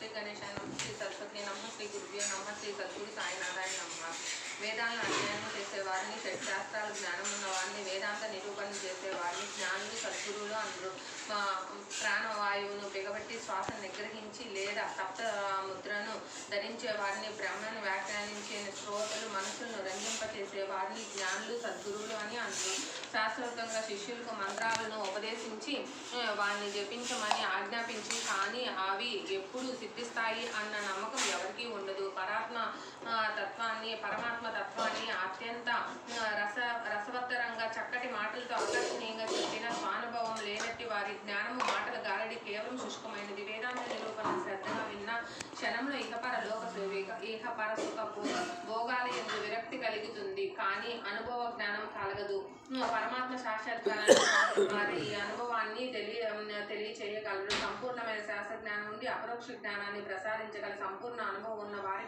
శ్రీ గణేశాయ నమః, శ్రీ సరస్వతి నమః, శ్రీ గురుభ్యో నమః, శ్రీ సద్గురు సాయినాథాయ నమః. వేదాలను అధ్యయనం చేసేవారిని, శాస్త్రాల జ్ఞానం ఉన్న వారిని, వేదాంత నిరూపణ చేసేవారిని జ్ఞానులు, సద్గురువులు అందరూ. ప్రాణవాయువును బిగబట్టి శ్వాసను నిగ్రహించి లేదా సప్త ముద్రను ధరించే వారిని, బ్రహ్మను వ్యాఖ్యానించే శ్రోతలు, మనసులను రంజింపచేసే వారిని జ్ఞానులు, సద్గురువులు అని అందరూ. శాస్త్రోక్తంగా శిష్యులకు మంత్రాలను ఉపదేశించి వారిని జపించమని ఆజ్ఞాపించి, కానీ అవి ఎప్పుడు సిద్ధిస్తాయి అన్న నమ్మకం ఎవరికీ ఉండదు. పరమాత్మ తత్వాన్ని అత్యంత రసవత్తరంగా చక్కటి మాటలతో ఆకర్షణీయంగా చెప్పిన స్వానుభవం లేనట్టి వారి జ్ఞానము మాటల గారడి కేవలం శుష్కమైనది. వేదాంత నిరూపణ శ్రద్ధగా విన్న క్షణంలో ఇహపర సుఖ భోగాల యందు విరక్తి కలుగుతుంది, కానీ అనుభవ జ్ఞానం కలగదు. పరమాత్మ సాక్షాత్కారాన్ని వారి ఈ అనుభవాన్ని తెలియచేయగలరు. సంపూర్ణమైన శాస్త్ర జ్ఞానం నుండి అపరోక్ష జ్ఞానాన్ని ప్రసారించగల సంపూర్ణ అనుభవం ఉన్న వారి